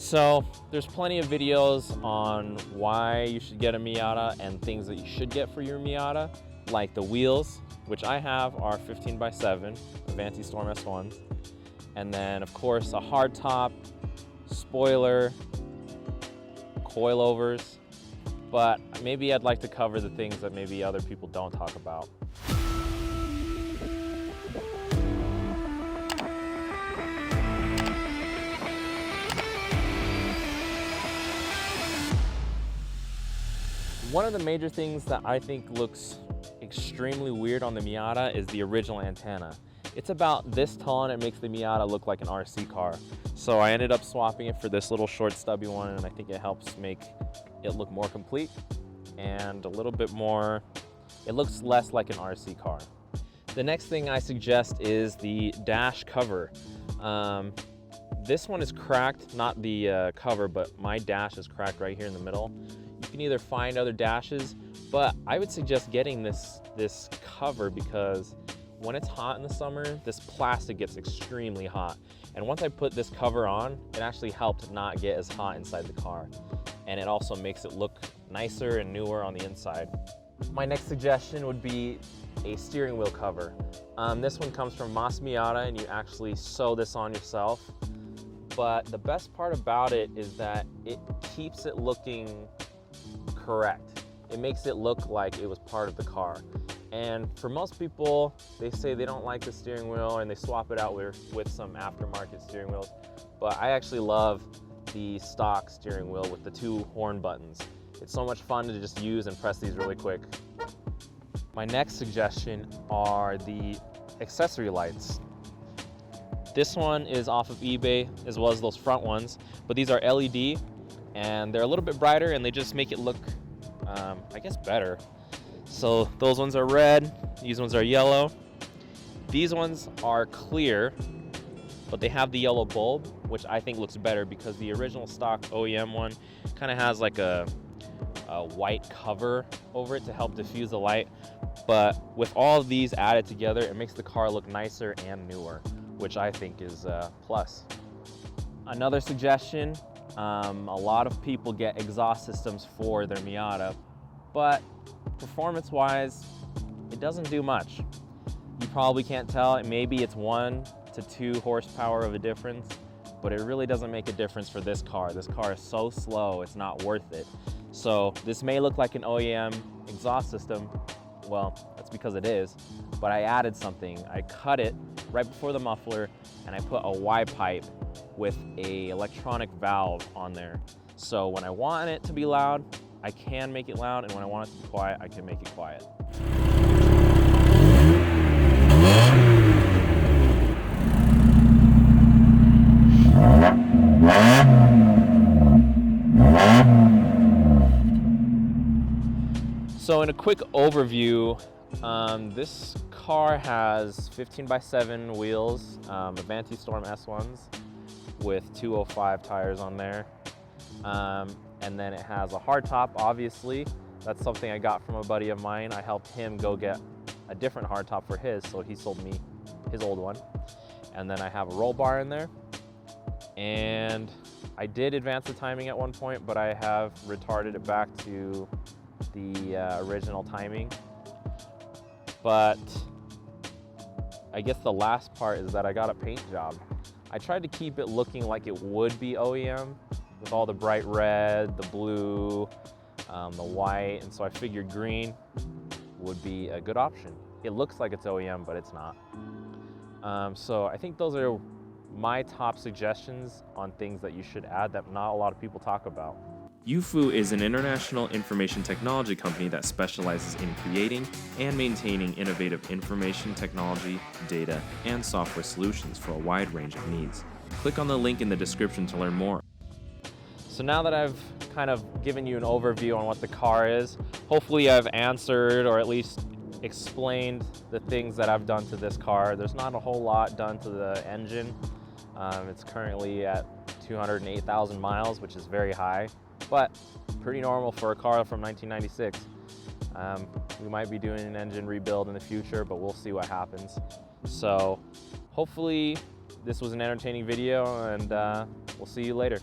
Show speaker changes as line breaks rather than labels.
So there's plenty of videos on why you should get a Miata and things that you should get for your Miata, like the wheels, which I have are 15x7 Avanti Storm S1s, and then of course a hard top, spoiler, coilovers, but maybe I'd like to cover the things that maybe other people don't talk about. One of the major things that I think looks extremely weird on the Miata is the original antenna. It's about this tall and it makes the Miata look like an RC car. So I ended up swapping it for this little short stubby one, and I think it helps make it look more complete and a little bit more, it looks less like an RC car. The next thing I suggest is the dash cover. This one is cracked, not the cover, but my dash is cracked right here in the middle. You can either find other dashes, but I would suggest getting this cover because when it's hot in the summer, this plastic gets extremely hot. And once I put this cover on, it actually helped not get as hot inside the car. And it also makes it look nicer and newer on the inside. My next suggestion would be a steering wheel cover. This one comes from Miata, and you actually sew this on yourself. But the best part about it is that it keeps it looking correct. It makes it look like it was part of the car. And for most people, they say they don't like the steering wheel and they swap it out with some aftermarket steering wheels. But I actually love the stock steering wheel with the 2 horn buttons. It's so much fun to just use and press these really quick. My next suggestion are the accessory lights. This one is off of eBay as well as those front ones, but these are LED and they're a little bit brighter and they just make it look, I guess, better. So those ones are red, these ones are yellow. These ones are clear, but they have the yellow bulb, which I think looks better because the original stock OEM one kind of has like a white cover over it to help diffuse the light. But with all of these added together, it makes the car look nicer and newer, which I think is a plus. Another suggestion, a lot of people get exhaust systems for their Miata, but performance-wise, it doesn't do much. You probably can't tell, maybe it's 1 to 2 horsepower of a difference, but it really doesn't make a difference for this car. This car is so slow, it's not worth it. So this may look like an OEM exhaust system. Well, that's because it is, but I added something. I cut it right before the muffler and I put a Y pipe with a electronic valve on there. So when I want it to be loud, I can make it loud, and when I want it to be quiet, I can make it quiet. So in a quick overview, this car has 15x7 wheels, Avanti Storm S1s with 205 tires on there. And then it has a hard top, obviously. That's something I got from a buddy of mine. I helped him go get a different hard top for his, so he sold me his old one. And then I have a roll bar in there. And I did advance the timing at one point, but I have retarded it back to the original timing. But I guess the last part is that I got a paint job. I tried to keep it looking like it would be OEM with all the bright red, the blue, the white, and so I figured green would be a good option. It looks like it's OEM, but it's not. So I think those are my top suggestions on things that you should add that not a lot of people talk about.
UFU is an international information technology company that specializes in creating and maintaining innovative information technology, data, and software solutions for a wide range of needs. Click on the link in the description to learn more.
So now that I've kind of given you an overview on what the car is, hopefully I've answered or at least explained the things that I've done to this car. There's not a whole lot done to the engine. It's currently at 208,000 miles, which is very high, but pretty normal for a car from 1996. We might be doing an engine rebuild in the future, but we'll see what happens. So hopefully this was an entertaining video, and We'll see you later.